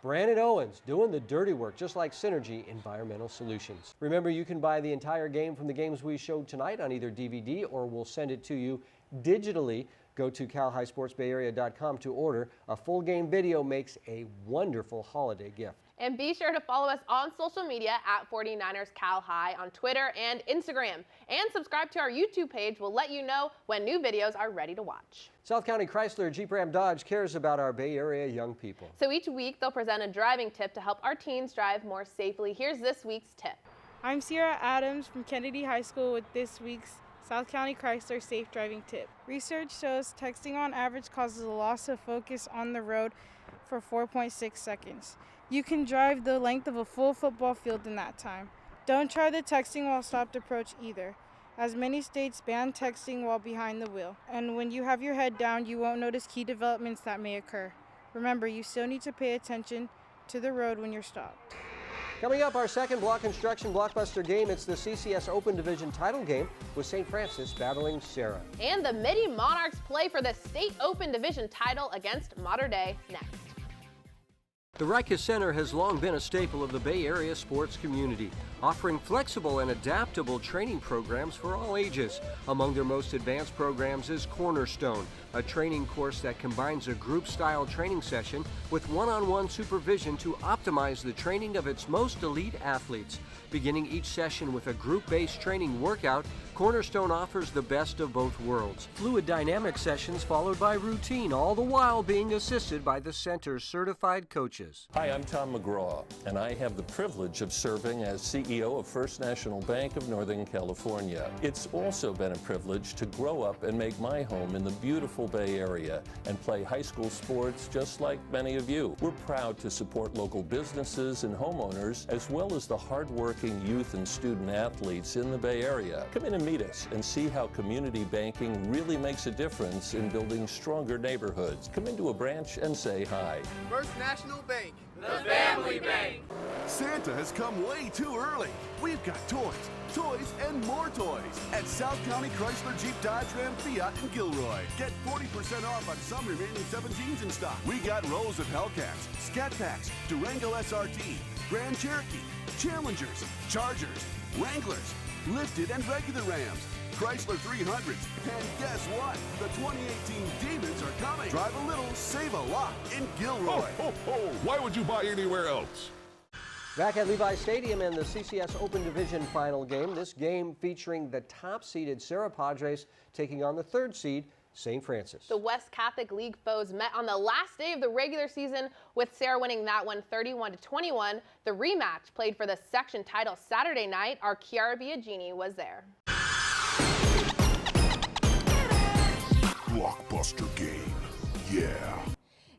Brandon Owens doing the dirty work, just like Synergy Environmental Solutions. Remember, you can buy the entire game from the games we showed tonight on either DVD or we'll send it to you digitally. Go to CalHighSportsBayArea.com to order. A full game video makes a wonderful holiday gift. And be sure to follow us on social media at 49ers Cal High on Twitter and Instagram. And subscribe to our YouTube page. We'll let you know when new videos are ready to watch. South County Chrysler Jeep Ram Dodge cares about our Bay Area young people. So each week they'll present a driving tip to help our teens drive more safely. Here's this week's tip. I'm Sierra Adams from Kennedy High School with this week's South County Chrysler Safe Driving Tip. Research shows texting on average causes a loss of focus on the road for 4.6 seconds. You can drive the length of a full football field in that time. Don't try the texting while stopped approach either, as many states ban texting while behind the wheel. And when you have your head down, you won't notice key developments that may occur. Remember, you still need to pay attention to the road when you're stopped. Coming up, our second block construction blockbuster game. It's the CCS Open Division title game with St. Francis battling Sarah. And the Midi Monarchs play for the State Open Division title against Mater Dei next. The Rikus Center has long been a staple of the Bay Area sports community, offering flexible and adaptable training programs for all ages. Among their most advanced programs is Cornerstone, a training course that combines a group-style training session with one-on-one supervision to optimize the training of its most elite athletes. Beginning each session with a group-based training workout, Cornerstone offers the best of both worlds. Fluid dynamic sessions followed by routine, all the while being assisted by the center's certified coaches. Hi, I'm Tom McGraw, and I have the privilege of serving as CEO of First National Bank of Northern California. It's also been a privilege to grow up and make my home in the beautiful Bay Area and play high school sports just like many of you. We're proud to support local businesses and homeowners, as well as the hardworking banking youth and student athletes in the Bay Area. Come in and meet us and see how community banking really makes a difference in building stronger neighborhoods. Come into a branch and say hi. First National Bank, the family bank. Santa has come way too early. We've got toys, and more toys at South County Chrysler Jeep Dodge Ram Fiat in Gilroy. Get 40% off on some remaining 17s in stock. We got rows of Hellcats, Scat Packs, Durango SRT, Grand Cherokee, Challengers, Chargers, Wranglers, lifted and regular Rams, Chrysler 300s, and guess what? The 2018 Demons are coming. Drive a little, save a lot in Gilroy. Ho, ho, ho! Why would you buy anywhere else? Back at Levi Stadium in the CCS Open Division final game. This game featuring the top-seeded Serra Padres taking on the third seed St. Francis. The West Catholic League foes met on the last day of the regular season, with Serra winning that one 31-21. The rematch played for the section title Saturday night. Our Kiara Biagini was there. Blockbuster game. Yeah.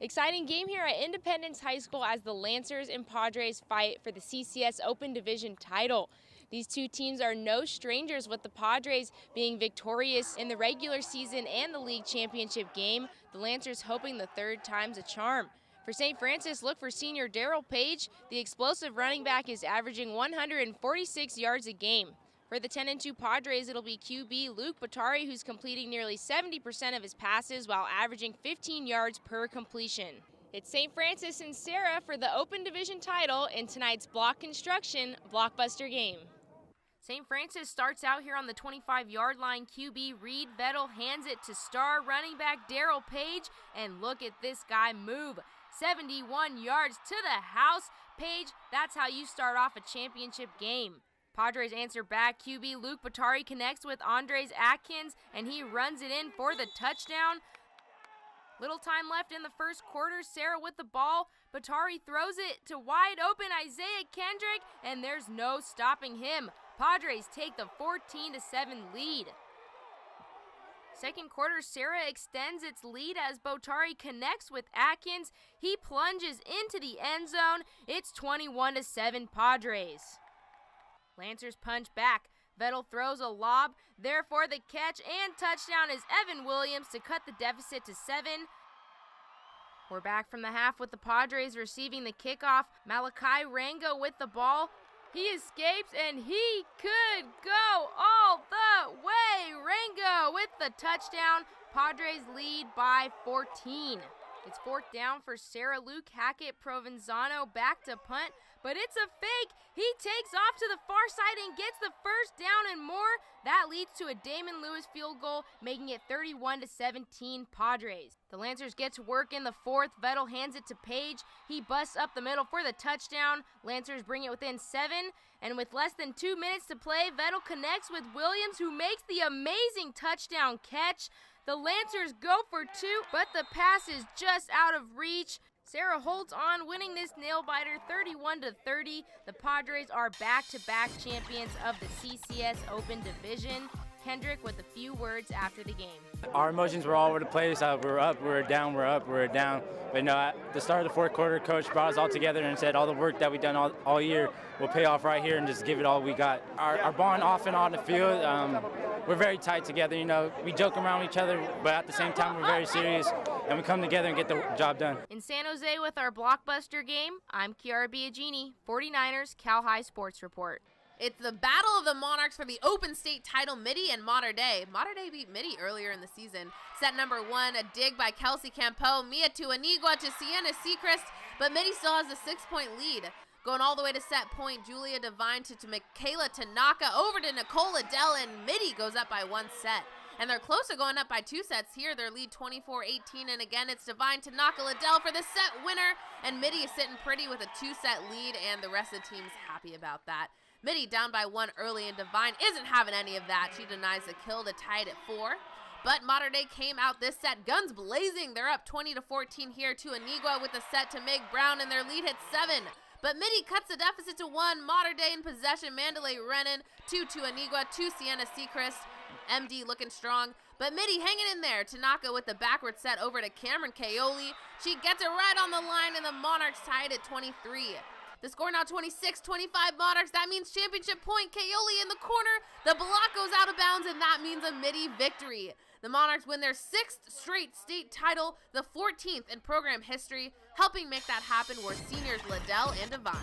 Exciting game here at Independence High School as the Lancers and Padres fight for the CCS Open Division title. These two teams are no strangers, with the Padres being victorious in the regular season and the league championship game. The Lancers hoping the third time's a charm. For St. Francis, look for senior Daryl Page. The explosive running back is averaging 146 yards a game. For the 10-2 Padres, it'll be QB Luke Batari, who's completing nearly 70% of his passes while averaging 15 yards per completion. It's St. Francis and Serra for the Open Division title in tonight's Block Construction Blockbuster game. St. Francis starts out here on the 25-yard line. QB Reed Vettel hands it to star running back Daryl Page, and look at this guy move. 71 yards to the house. Page, that's how you start off a championship game. Padres answer back. QB Luke Batari connects with Andres Atkins, and he runs it in for the touchdown. Little time left in the first quarter. Serra with the ball. Batari throws it to wide open Isaiah Kendrick, and there's no stopping him. Padres take the 14-7 lead. Second quarter, Serra extends its lead as Batari connects with Atkins. He plunges into the end zone. It's 21-7 Padres. Lancers punch back. Vettel throws a lob. Therefore, the catch and touchdown is Evan Williams to cut the deficit to 7. We're back from the half with the Padres receiving the kickoff. Malachi Rango with the ball. He escapes, and he could go all the way. Rango with the touchdown. Padres lead by 14. It's fourth down for Serra. Luke Hackett Provenzano back to punt, but it's a fake. He takes off to the far side and gets the first down and more. That leads to a Damon Lewis field goal, making it 31-17 Padres. The Lancers get to work in the fourth. Vettel hands it to Page. He busts up the middle for the touchdown. Lancers bring it within 7, and with less than 2 minutes to play, Vettel connects with Williams, who makes the amazing touchdown catch. The Lancers go for 2, but the pass is just out of reach. Serra holds on, winning this nail-biter 31-30. The Padres are back-to-back champions of the CCS Open Division. Kendrick with a few words after the game. Our emotions were all over the place. We're up, we're down, we're up, we're down. But at the start of the fourth quarter, Coach brought us all together and said all the work that we've done all year will pay off right here and just give it all we got. Our bond off and on the field, we're very tight together. We joke around with each other, but at the same time, we're very serious, and we come together and get the job done. In San Jose with our blockbuster game, I'm Kiara Biagini, 49ers Cal High Sports Report. It's the battle of the Monarchs for the Open State title. Mitty and Mater Dei. Mater Dei beat Mitty earlier in the season. Set number 1, a dig by Kelsey Campo. Mia to Anigua to Sienna Sechrist, but Mitty still has a 6-point lead. Going all the way to set point, Julia Devine to Michaela Tanaka, over to Nicole Adele, and Mitty goes up by 1 set. And they're close to going up by 2 sets here. Their lead 24-18, and again it's Devine to Tanaka Liddell for the set winner, and Mitty is sitting pretty with a 2-set lead, and the rest of the team's happy about that. Mitty down by 1 early, and Devine isn't having any of that. She denies the kill to tie it at 4. But Mater Dei came out this set, guns blazing. They're up 20-14 here to Anigua with a set to Meg Brown, and their lead hits 7. But Mitty cuts the deficit to 1. Mater Dei in possession. Mandalay Renan, 2 to Anigua, 2 Sienna Sechrist. MD looking strong. But Mitty hanging in there. Tanaka with the backward set over to Cameron Kaoli. She gets it right on the line, and the Monarchs tied at 23. The score now 26-25 Monarchs. That means championship point. Kaoli in the corner. The block goes out of bounds, and that means a midi victory. The Monarchs win their 6th straight state title, the 14th in program history. Helping make that happen were seniors Liddell and Devine.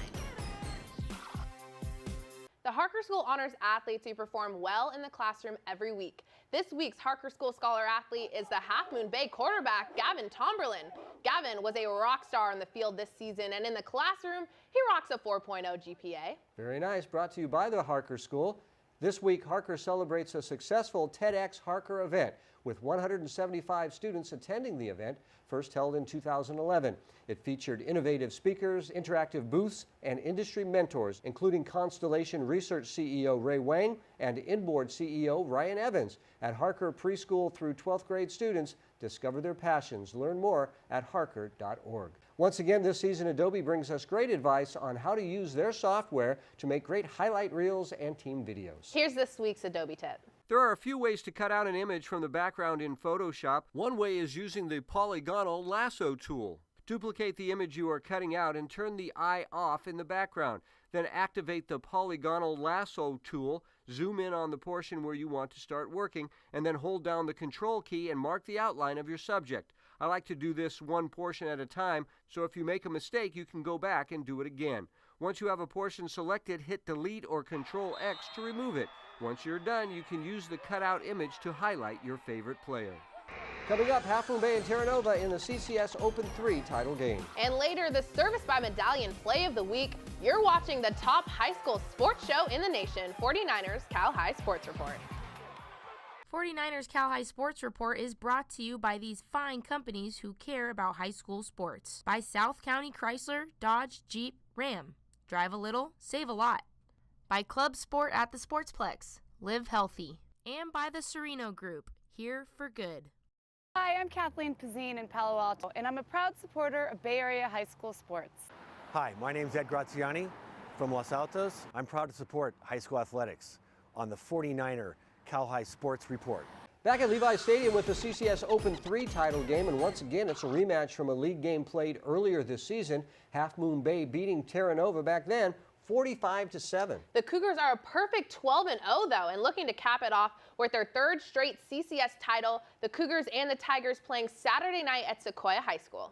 The Harker School honors athletes who perform well in the classroom every week. This week's Harker School Scholar athlete is the Half Moon Bay quarterback, Gavin Tomberlin. Gavin was a rock star on the field this season, and in the classroom, he rocks a 4.0 GPA. Very nice. Brought to you by the Harker School. This week, Harker celebrates a successful TEDx Harker event with 175 students attending the event, first held in 2011. It featured innovative speakers, interactive booths, and industry mentors, including Constellation Research CEO Ray Wang and Inboard CEO Ryan Evans. At Harker, preschool through 12th grade students discover their passions. Learn more at harker.org. Once again, this season, Adobe brings us great advice on how to use their software to make great highlight reels and team videos. Here's this week's Adobe tip. There are a few ways to cut out an image from the background in Photoshop. One way is using the polygonal lasso tool. Duplicate the image you are cutting out and turn the eye off in the background. Then activate the polygonal lasso tool, zoom in on the portion where you want to start working, and then hold down the Control key and mark the outline of your subject. I like to do this one portion at a time, so if you make a mistake, you can go back and do it again. Once you have a portion selected, hit Delete or Control X to remove it. Once you're done, you can use the cutout image to highlight your favorite player. Coming up, Half Moon Bay and Terra Nova in the CCS Open 3 title game. And later, the Service by Medallion Play of the Week. You're watching the top high school sports show in the nation, 49ers Cal High Sports Report. 49ers Cal High Sports Report is brought to you by these fine companies who care about high school sports. By South County Chrysler, Dodge, Jeep, Ram. Drive a little, save a lot. By Club Sport at the Sportsplex. Live healthy. And by the Sereno Group. Here for good. Hi, I'm Kathleen Pizzine in Palo Alto, and I'm a proud supporter of Bay Area high school sports. Hi, my name's Ed Graziani from Los Altos. I'm proud to support high school athletics on the 49er Cal High Sports Report. Back at Levi Stadium with the CCS Open 3 title game, and once again it's a rematch from a league game played earlier this season. Half Moon Bay beating Terra Nova back then 45-7. The Cougars are a perfect 12-0 though, and looking to cap it off with their 3rd straight CCS title. The Cougars and the Tigers playing Saturday night at Sequoia High School.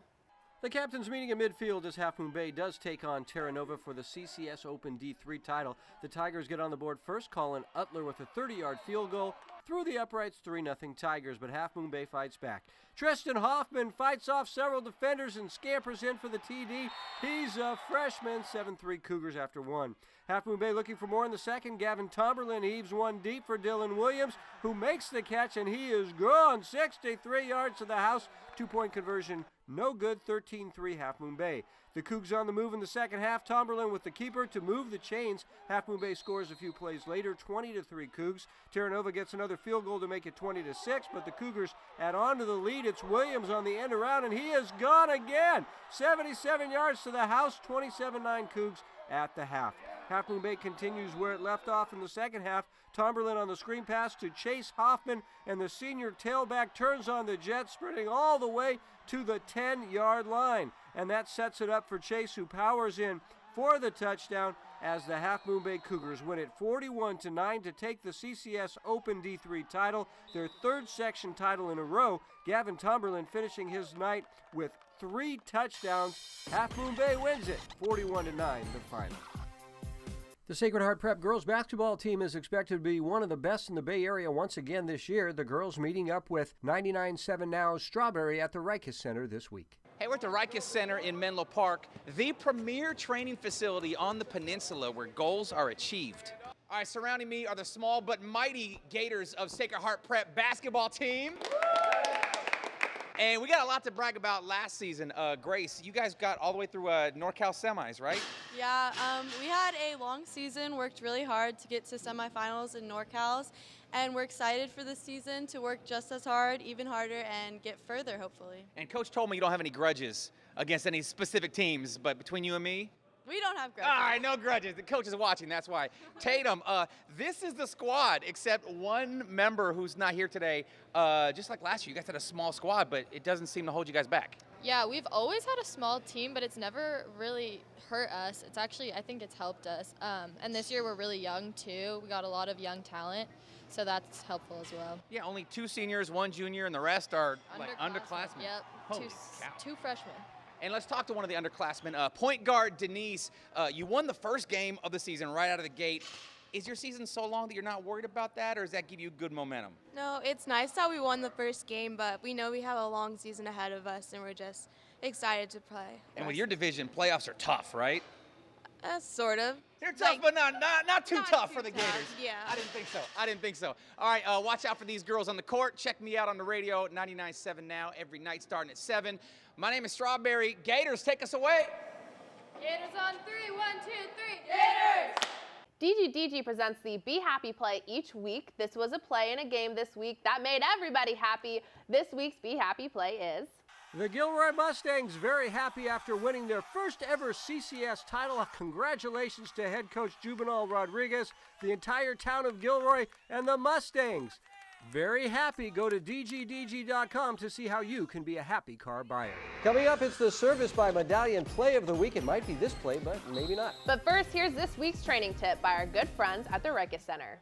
The captains meeting in midfield as Half Moon Bay does take on Terra Nova for the CCS Open D3 title. The Tigers get on the board first, Colin Utler with a 30-yard field goal. Through the uprights, 3-0 Tigers, but Half Moon Bay fights back. Tristan Hoffman fights off several defenders and scampers in for the TD. He's a freshman, 7-3 Cougars after one. Half Moon Bay looking for more in the second. Gavin Tomberlin heaves one deep for Dylan Williams, who makes the catch, and he is gone. 63 yards to the house. 2-point conversion, no good. 13-3 Half Moon Bay. The Cougs on the move in the second half. Tomberlin with the keeper to move the chains. Half Moon Bay scores a few plays later, 20-3 Cougs. Terra Nova gets another field goal to make it 20-6, but the Cougars add on to the lead. It's Williams on the end around, and he is gone again. 77 yards to the house, 27-9 Cougs at the half. Half Moon Bay continues where it left off in the second half. Tomberlin on the screen pass to Chase Hoffman, and the senior tailback turns on the jet, sprinting all the way to the 10-yard line. And that sets it up for Chase, who powers in for the touchdown as the Half Moon Bay Cougars win it 41-9 to take the CCS Open D3 title, their 3rd section title in a row. Gavin Tomberlin finishing his night with 3 touchdowns. Half Moon Bay wins it 41-9, the final. The Sacred Heart Prep girls basketball team is expected to be one of the best in the Bay Area once again this year. The girls meeting up with 99.7 Now's Strawberry at the Rikus Center this week. Hey, we're at the Rikus Center in Menlo Park, the premier training facility on the peninsula where goals are achieved. All right, surrounding me are the small but mighty Gators of Sacred Heart Prep basketball team. And we got a lot to brag about last season. Grace, you guys got all the way through NorCal semis, right? Yeah, we had a long season, worked really hard to get to semifinals in NorCals, and we're excited for this season to work just as hard, even harder, and get further, hopefully. And Coach told me you don't have any grudges against any specific teams, but between you and me? We don't have grudges. All right, no grudges. The coach is watching, that's why. Tatum, this is the squad, except one member who's not here today. Just like last year, you guys had a small squad, but it doesn't seem to hold you guys back. Yeah, we've always had a small team, but it's never really hurt us. It's actually, I think it's helped us. And this year we're really young too. We got a lot of young talent, so that's helpful as well. Yeah, only 2 seniors, 1 junior, and the rest are like underclassmen. Yep, Holy cow. 2 freshmen. And let's talk to one of the underclassmen. Point guard Denise, you won the first game of the season right out of the gate. Is your season so long that you're not worried about that, or does that give you good momentum? No, it's nice that we won the first game, but we know we have a long season ahead of us, and we're just excited to play. And with your division, playoffs are tough, right? Sort of. They're tough, but not too tough for the Gators. Yeah. I didn't think so. All right, watch out for these girls on the court. Check me out on the radio at 99.7 now, every night starting at 7. My name is Strawberry. Gators, take us away. Gators on 3, 1, 2, 3. Gators! DGDG presents the Be Happy Play each week. This was a play in a game this week that made everybody happy. This week's Be Happy Play is... The Gilroy Mustangs very happy after winning their first ever CCS title. Congratulations to head coach Juvenal Rodriguez, the entire town of Gilroy, and the Mustangs. Very happy. Go to dgdg.com to see how you can be a happy car buyer. Coming up, it's the Service by Medallion Play of the Week. It might be this play, but maybe not. But first, here's this week's training tip by our good friends at the Rekas Center.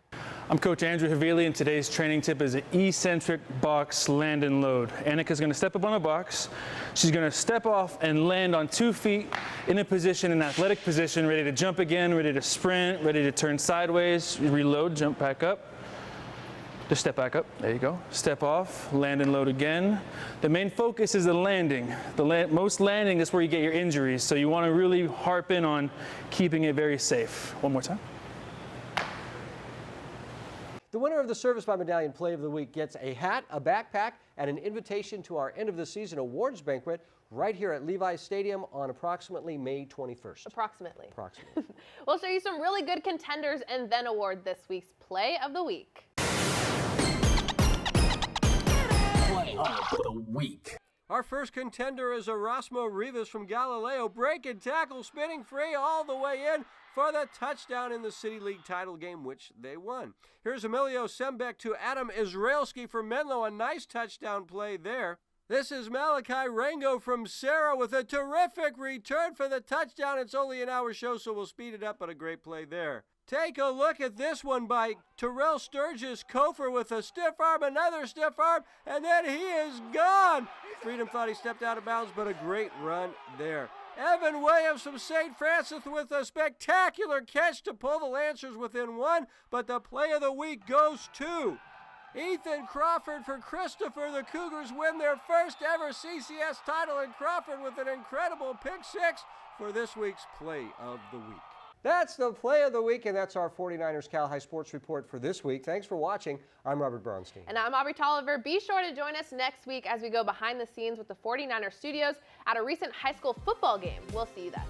I'm Coach Andrew Havili, and today's training tip is an eccentric box land and load. Annika's going to step up on a box. She's going to step off and land on 2 feet in a position, an athletic position, ready to jump again, ready to sprint, ready to turn sideways, reload, jump back up. Just step back up. There you go. Step off, land and load again. The main focus is the landing. Most landing is where you get your injuries, so you want to really harp in on keeping it very safe. One more time. The winner of the Service by Medallion Play of the Week gets a hat, a backpack, and an invitation to our end of the season awards banquet right here at Levi's Stadium on approximately May 21st. Approximately. Approximately. We'll show you some really good contenders and then award this week's Play of the Week. Play of the Week. Our first contender is Erasmo Rivas from Galileo. Break and tackle, spinning free all the way in for the touchdown in the City League title game, which they won. Here's Emilio Sembeck to Adam Israelski from Menlo. A nice touchdown play there. This is Malachi Rango from Sarah with a terrific return for the touchdown. It's only an hour show, so we'll speed it up, but a great play there. Take a look at this one by Terrell Sturgis Kofer with a stiff arm, another stiff arm, and then he is gone. Freedom thought he stepped out of bounds, but a great run there. Evan Williams from St. Francis with a spectacular catch to pull the Lancers within 1, but the play of the week goes to Ethan Crawford for Christopher. The Cougars win their first ever CCS title, and Crawford with an incredible pick 6 for this week's Play of the Week. That's the Play of the Week, and that's our 49ers Cal High Sports Report for this week. Thanks for watching. I'm Robert Bronstein. And I'm Aubrey Tolliver. Be sure to join us next week as we go behind the scenes with the 49ers studios at a recent high school football game. We'll see you then.